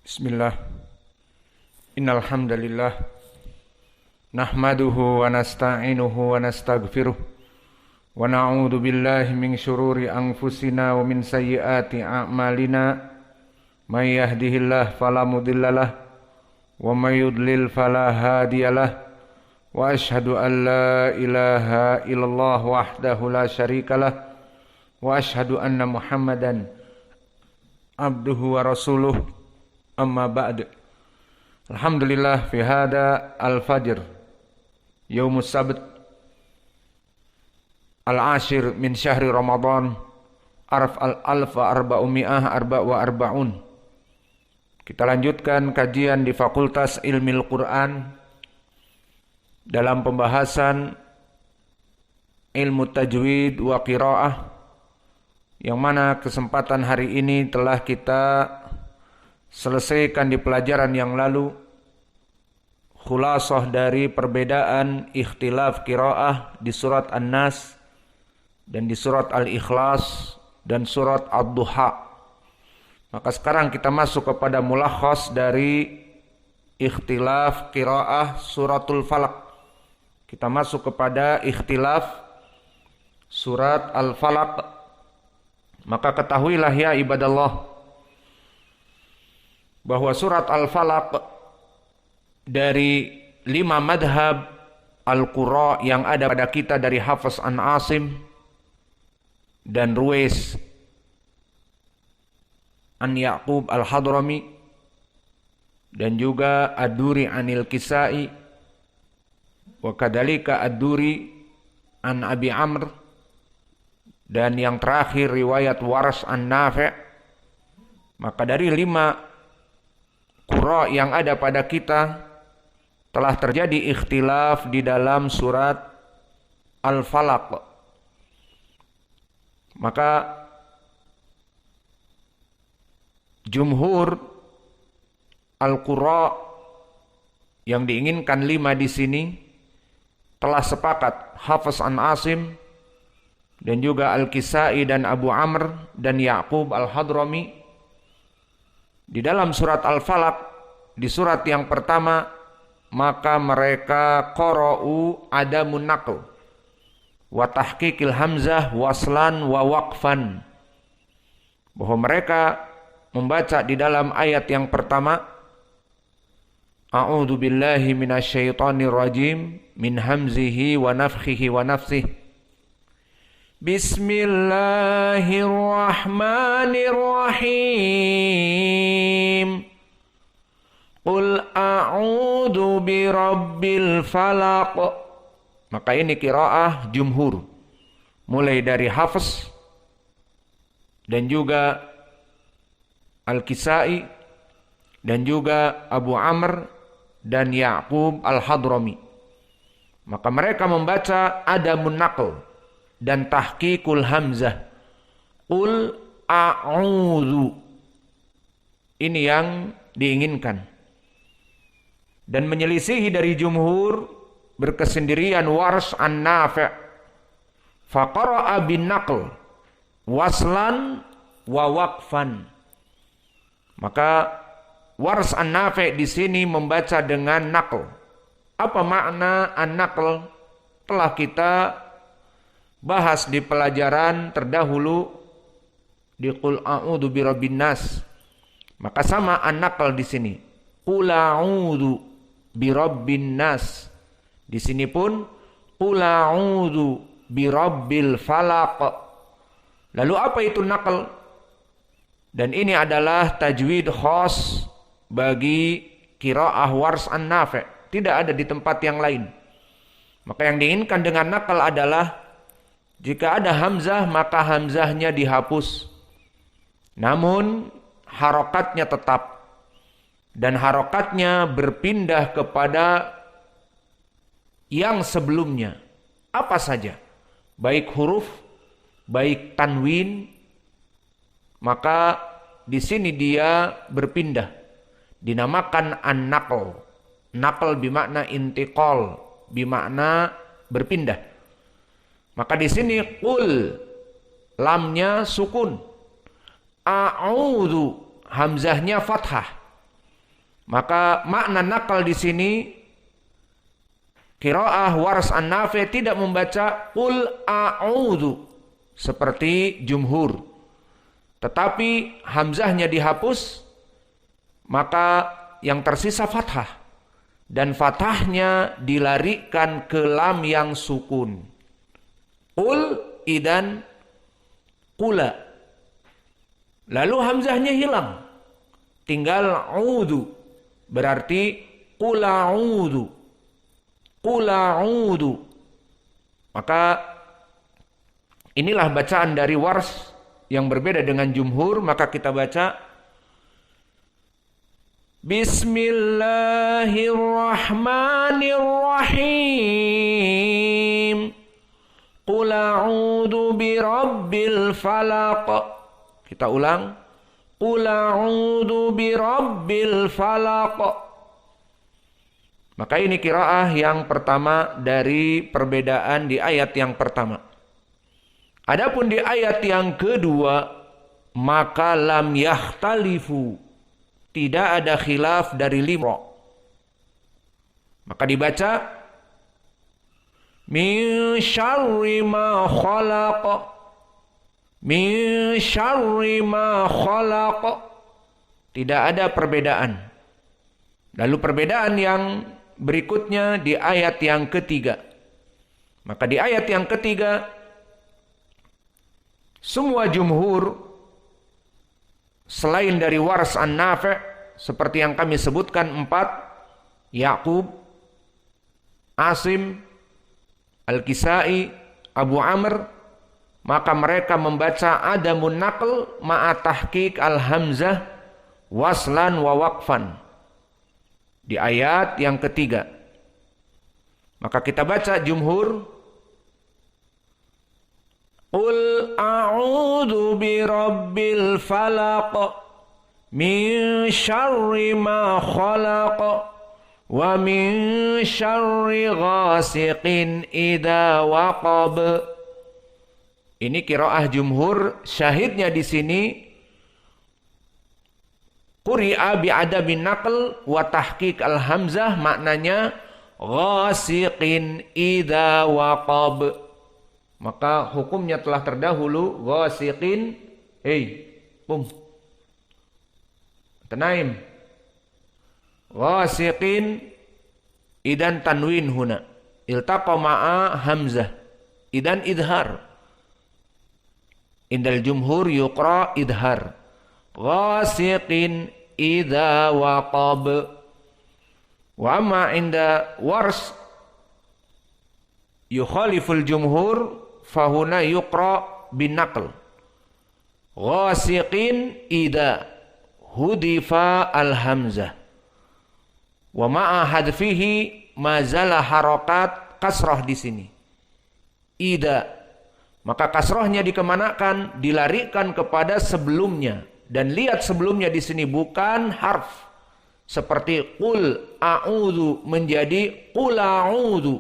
Bismillah. Innal hamdalillah nahmaduhu wa nasta'inuhu wa nastaghfiruh wa na'udzu billahi min syururi anfusina wa min sayyiati a'malina. May yahdihillahu fala mudhillalah wa may yudlil fala hadiyalah. Wa asyhadu an la ilaha illallah wahdahu la syarikalah wa asyhadu anna Muhammadan abduhu wa rasuluh. Amma ba'd. Alhamdulillah fi hada al-fajr yaumus sabt al-ashir min syahri Ramadan araf al-alf wa arba'umi'ah arba' wa arba'un. Kita lanjutkan kajian di Fakultas Ilmil Quran dalam pembahasan ilmu tajwid wa qiraah, yang mana kesempatan hari ini telah kita selesaikan di pelajaran yang lalu khulasah dari perbedaan ikhtilaf qiraah di surat An-Nas dan di surat Al-Ikhlas dan surat Ad-Duha. Maka sekarang kita masuk kepada mulakhas dari ikhtilaf qiraah suratul Falaq. Kita masuk kepada ikhtilaf surat Al-Falaq. Maka ketahuilah ya ibadallah bahwa surat Al-Falaq dari 5 madhab Al-Qura yang ada pada kita dari Hafiz an Asim dan Ruwais an Ya'qub Al-Hadrami dan juga Ad-Duri anil Kisai wa kadhalika Ad-Duri an Abi Amr, dan yang terakhir riwayat Waras an Nafi'. Maka dari 5 qura yang ada pada kita telah terjadi ikhtilaf di dalam surat Al-Falaq. Maka jumhur al-qura yang diinginkan 5 di sini telah sepakat, Hafiz an Asim dan juga Al-Kisai dan Abu Amr dan Ya'qub Al-Hadrami, di dalam surat Al-Falaq, di surat yang pertama, maka mereka qara'u adamun naql wa tahqiqil hamzah waslan wa waqfan, bahwa mereka membaca di dalam ayat yang pertama, a'udzu billahi minasyaitonir rajim min hamzihi wa nafthihi wa nafsihi. Bismillahirrahmanirrahim. Qul a'udzu birabbil falaq. Maka ini qiraah jumhur, mulai dari Hafiz dan juga Al-Kisai dan juga Abu Amr dan Ya'qub Al-Hadrami. Maka mereka membaca adamun naql dan tahqiqul hamzah. Qul a'udzu. Ini yang diinginkan. Dan menyelisihi dari jumhur berkesendirian Wars an Nafi'. Faqara'a bin naql waslan wa waqfan. Maka Wars an Nafi' di sini membaca dengan naql. Apa makna an-naql? Telah kita bahas di pelajaran terdahulu di Qul a'udzu birabbin nas. Maka sama an-naql di sini. Qul a'udzu birabbin nas. Di sini pun Qul a'udzu birabbil falaq. Lalu apa itu naql? Dan ini adalah tajwid khas bagi qiraah Wars an Nafi'. Tidak ada di tempat yang lain. Maka yang diinginkan dengan naql adalah jika ada hamzah, maka hamzahnya dihapus. Namun harokatnya tetap. Dan harokatnya berpindah kepada yang sebelumnya. Apa saja. Baik huruf, baik tanwin. Maka di sini dia berpindah. Dinamakan an-naql. Naql bimakna intiqal. Bimakna berpindah. Maka di sini qul, lamnya sukun. A'udzu, hamzahnya fathah. Maka makna nakal di sini qiraah Wars an-Nafi' tidak membaca qul a'udzu seperti jumhur. Tetapi hamzahnya dihapus, maka yang tersisa fathah. Dan fathahnya dilarikan ke lam yang sukun. Qul idan qula. Lalu hamzahnya hilang. Tinggal a'udzu. Berarti qul a'udzu. Qul a'udzu. Maka inilah bacaan dari Wars yang berbeda dengan jumhur. Maka kita baca Bismillahirrahmanirrahim. Qul a'udzu birabbil falaq. Kita ulang. Qul a'udzu birabbil falaq. Maka ini qiraah yang pertama dari perbedaan di ayat yang pertama. Adapun di ayat yang kedua, maka lam yahtalifu, tidak ada khilaf dari lima. Maka dibaca min syarri ma khalaq, min syarri ma khalaq. Tidak ada perbedaan. Lalu perbedaan yang berikutnya di ayat yang ketiga. Maka di ayat yang ketiga, semua jumhur selain dari Wars an-Nafi' seperti yang kami sebutkan 4, Ya'qub, Asim, Al-Kisai, Abu Amr, maka mereka membaca adamun naql ma'a tahqiq al-hamzah waslan wa waqfan di ayat yang ketiga. Maka kita baca jumhur, Qul a'udzu birabbil falaq min syarri ma khalaq wa min syarri ghasiqin idza waqab. Ini qiraah jumhur, syahidnya di sini quri'a bi adabin naql wa tahqiq al-hamzah, maknanya ghasiqin idza waqab. Maka hukumnya telah terdahulu ghasiqin, Tenaim. Ghasiqin idan tanwin huna. Iltaqa ma'a hamzah. Idan idhar. Indal jumhur yuqra idhar. Ghasiqin idha waqab. Wa amma inda Wars yukhaliful jumhur fahuna yuqra bin naql. Ghasiqin idha hudifa al-hamzah. Wa ma'a hadfihi mazala harakat kasrah di sini. Idha. Maka kasrahnya dikemanakan? Dilarikan kepada sebelumnya. Dan lihat sebelumnya di sini bukan harf. Seperti qul a'udzu menjadi qul a'udzu.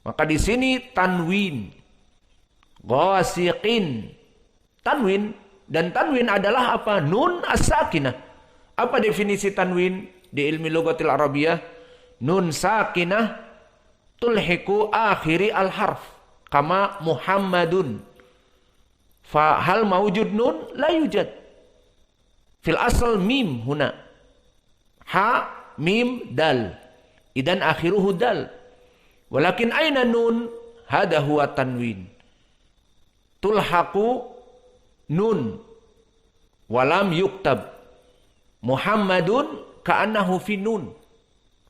Maka di sini tanwin. Ghasiqin. Tanwin. Dan tanwin adalah apa? Nun as-sakinah. Apa definisi tanwin di ilmi lughatil arabiyah? Nun sakinah tulhiku akhiri al-harf. Kama Muhammadun. Fa hal mawjud nun? La yujad. Fil asal mim huna. Ha, mim, dal. Idan akhiruhu dal. Walakin aina nun? Hada huwa tanwin. Tulhaku nun. Walam yuktab. Muhammadun ka'annahu fi nun.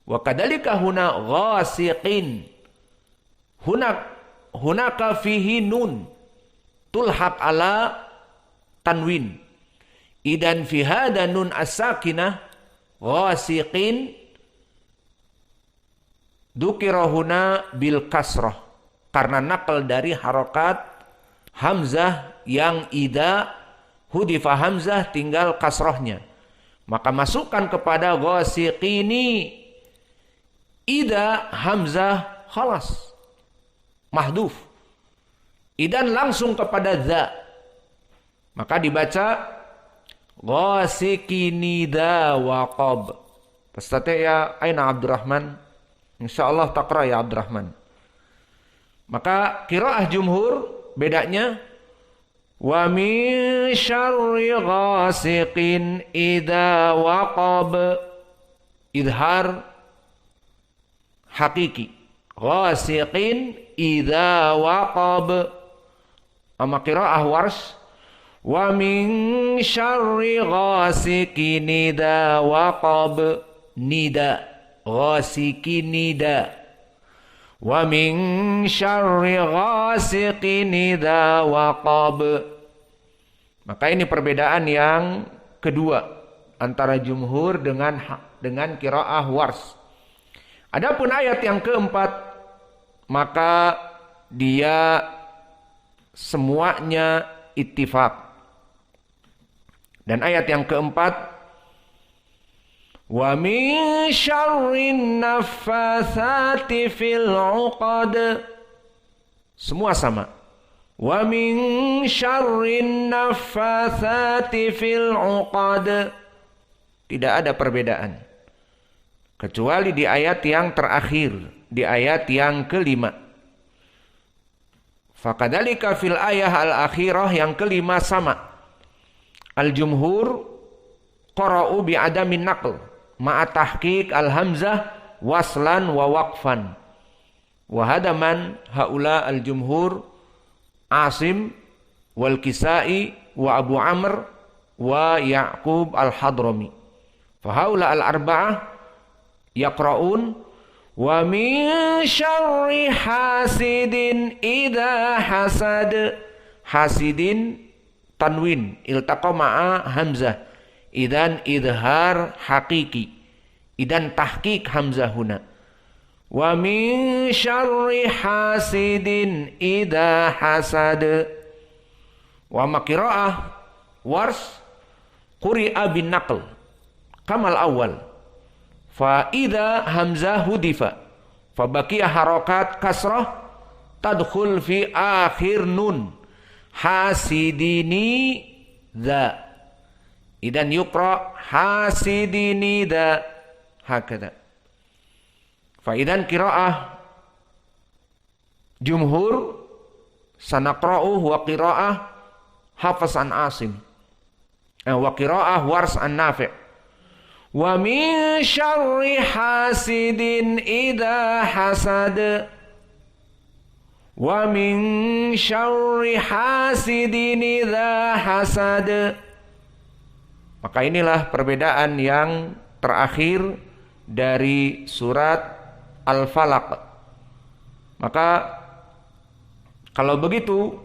Wa kadalika huna ghasiqin. Hunaka fihi nun. Tulhaq ala tanwin. Idan fi hada nun as-sakinah ghasiqin dukirahuna bil kasrah, karena nakal dari harokat hamzah yang ida hudifa hamzah tinggal kasrahnya, maka masukkan kepada ghasiqini ida hamzah khalas mahduf, idan langsung kepada za, maka dibaca ghasiqini da waqab. Tastati' aina Abdurrahman? Insyaallah taqra ya Abdurrahman. Maka qiraah jumhur bedanya wa min syarri ghasiqin idza waqab. Idhar hakiki. Ghasiqin idza waqab. Ama qiraah Warsh wa min syarri ghasiqin idza waqab. Nida. Ghasiqin nida. Wa min syarri ghasiqin idza waqab. Maka ini perbedaan yang kedua antara jumhur dengan qiraah Warsh. Adapun ayat yang keempat, maka dia semuanya ittifaq. Dan ayat yang keempat, wa min syarrin naffatsati fil 'uqad. Semua sama. Wa min syarrin naffatsati fil 'uqad. Tidak ada perbedaan. Kecuali di ayat yang terakhir, di ayat yang kelima. Fakadzalika fil ayah al-akhirah yang kelima sama. Al-jumhur qara'u bi adamin naql ma'a tahqiq al-hamzah waslan wa waqfan. Wa hadaman haula al-jumhur Asim wal Kisai wa Abu Amr wa Ya'qub al-Hadrami. Fa haula al-arba'ah yaqra'un wa min syarri hasidin idza hasad. Hasidin tanwin iltaqa ma'a hamzah. Idan idhar hakiki. Idan tahqiq hamzah huna. Wa min syarri hasidin idza hasad. Wa maqira'ah Warsh quri'a bin naql kamal awal. Fa idza hamzah hudifa fa baqiya harakat kasrah tadkhul fi akhir nun. Hasidini dza. Idan yuqra hasidini dza hakadha. Fa idan qiraah jumhur sanaqra'u wa qiraah Hafs an Asim wa qiraah Warsh an Nafi'. Wa min syarri hasidin idza hasad. Wa min syarri hasidin idza hasad. Maka inilah perbedaan yang terakhir dari surat Al-Falaq. Maka kalau begitu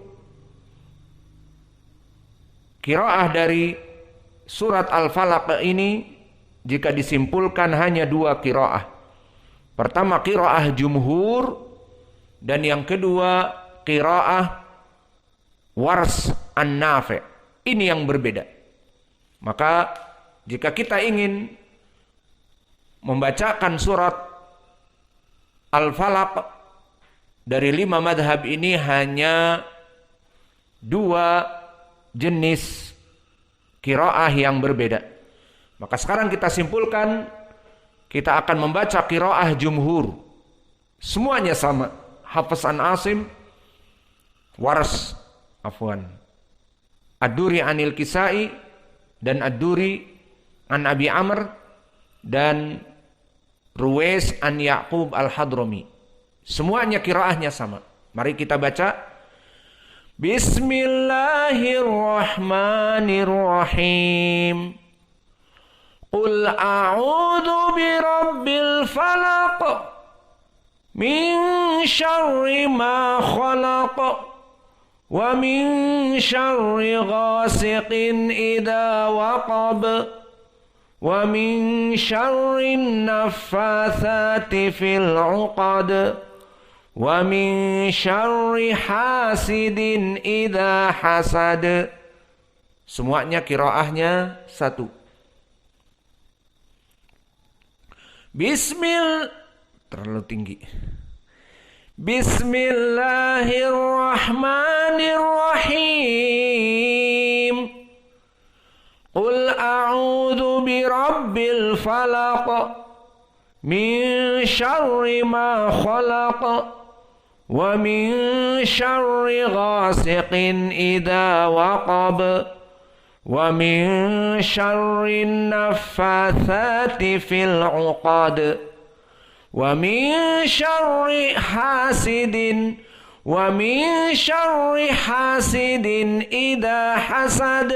qiraah dari surat Al-Falaq ini jika disimpulkan hanya dua qiraah. Pertama qiraah jumhur dan yang kedua qiraah Warsh an Nafi'. Ini yang berbeda. Maka jika kita ingin membacakan surat Al-Falaq dari 5 madhab ini hanya 2 jenis qiraah yang berbeda. Maka sekarang kita simpulkan, kita akan membaca qiraah jumhur. Semuanya sama. Hafs an Asim, Warsh, Ad-Duri anil Kisai, dan Ad-Duri an Abi Amr, dan Ruwais an Ya'qub al-Hadrami. Semuanya qiraahnya sama. Mari kita baca. Bismillahirrahmanirrahim. Qul a'udzu birabbil falaq min syarri ma khalaq wa min syarri ghasiqin idza waqab wa min syarri naffatsati fil 'uqad wa min syarri hasidin idza hasad. Semuanya qiraahnya satu. Terlalu tinggi. Bismillahirrahmanirrahim. Qul a'udzu birabbil falaq min syarri ma khalaq wa min syarri ghasiqin idza waqab wa min syarri naffatsati fil 'uqad wa min syarri hasidin idza hasad.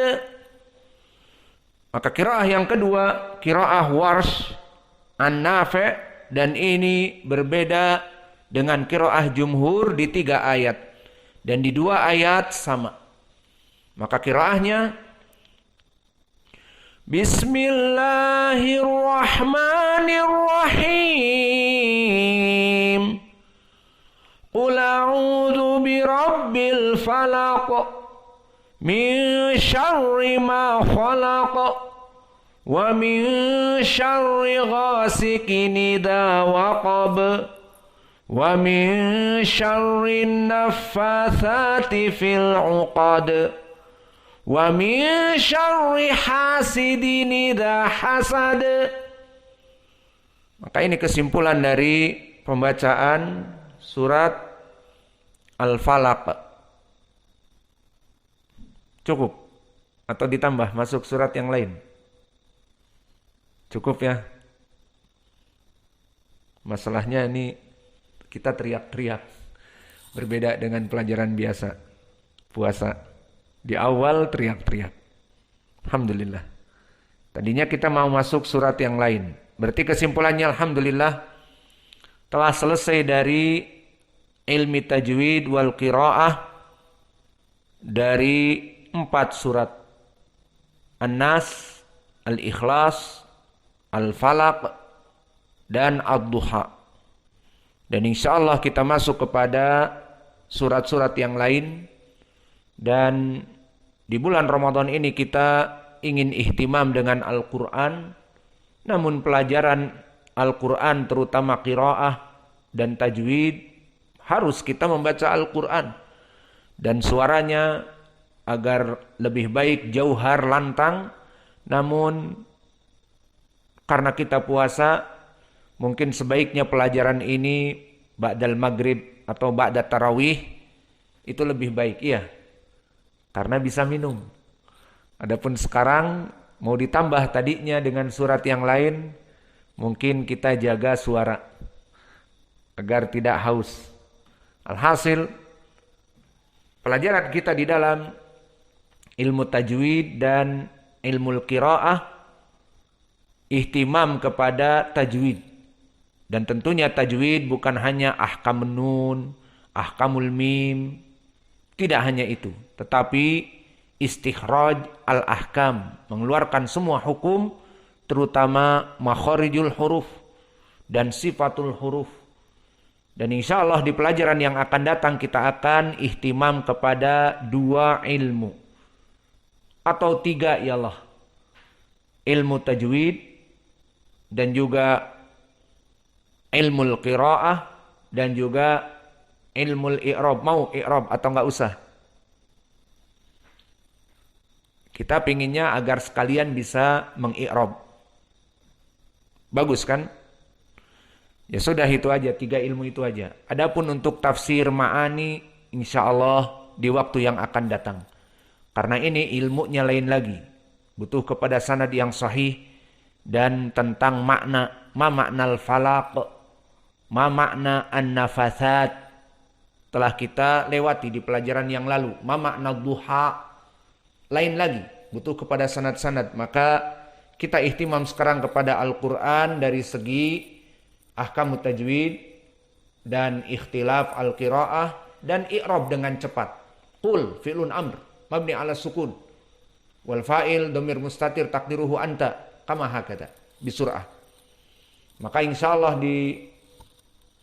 Maka qiraah yang kedua, qiraah Warsh An-Nafi', dan ini berbeda dengan qiraah jumhur di 3 ayat. Dan di 2 ayat sama. Maka qiraahnya Bismillahirrahmanirrahim. Qul a'udzu birabbil falaq min syarri ma khalaq wa min syarri ghasikin idza waqab wa min syarri naffatsati fil 'uqad wa min syarri hasidin idza hasad. Maka ini kesimpulan dari pembacaan surat Al-Falaq. Cukup atau ditambah masuk surat yang lain? Cukup ya. Masalahnya ini kita teriak-teriak. Berbeda dengan pelajaran biasa puasa. Di awal teriak-teriak. Alhamdulillah. Tadinya kita mau masuk surat yang lain. Berarti kesimpulannya alhamdulillah telah selesai dari ilmi tajwid wal qiraah dari 4 surat. An-Nas, Al-Ikhlas, Al-Falaq, dan Ad-Duha. Dan insyaallah kita masuk kepada surat-surat yang lain. Dan di bulan Ramadan ini kita ingin ihtimam dengan Al-Quran. Namun pelajaran Al-Quran terutama qiraah dan tajwid harus kita membaca Al-Quran. Dan suaranya agar lebih baik jauhar lantang. Namun karena kita puasa, mungkin sebaiknya pelajaran ini ba'dal maghrib atau ba'da tarawih itu lebih baik, iya. Karena bisa minum. Adapun sekarang mau ditambah tadinya dengan surat yang lain, mungkin kita jaga suara agar tidak haus. Alhasil, pelajaran kita di dalam ilmu tajwid dan ilmu qiraah ihtimam kepada tajwid. Dan tentunya tajwid bukan hanya ahkamun nun, ahkamul mim, tidak hanya itu, tetapi istikhraj al-ahkam, mengeluarkan semua hukum, terutama makharijul huruf dan sifatul huruf. Dan insya Allah di pelajaran yang akan datang kita akan ihtimam kepada 2 ilmu. Atau 3 ialah ilmu tajwid dan juga ilmu qiraah dan juga ilmu i'rab. Mau i'rab atau enggak usah? Kita pinginnya agar sekalian bisa mengi'rab. Bagus kan? Ya sudah itu aja, 3 ilmu itu aja. Adapun untuk tafsir ma'ani, insya Allah di waktu yang akan datang. Karena ini ilmunya lain lagi. Butuh kepada sanad yang sahih dan tentang makna. Ma makna al-falaq, ma makna an-nafatsat. Telah kita lewati di pelajaran yang lalu. Ma makna duha, lain lagi. Butuh kepada sanad-sanad. Maka kita ihtimam sekarang kepada Al-Quran dari segi ahkam tajwid dan ikhtilaf al-qiraah dan i'rab dengan cepat. Qul fi'lun amr mabni ala sukun wal fa'il dhamir mustatir takdiruhu anta kama hakada bisur'ah. Maka insyaallah di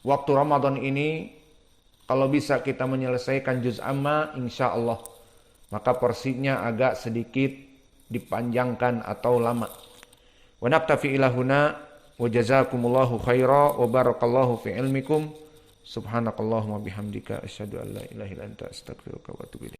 waktu Ramadan ini kalau bisa kita menyelesaikan juz amma insyaallah, maka porsinya agak sedikit dipanjangkan atau lama. Wa naktafi ila huna wa jazakumullahu khaira wa barakallahu fi ilmikum. Subhanakallahumma bihamdika asyhadu an la ilaha illa anta astaghfiruka wa atubu ilaik.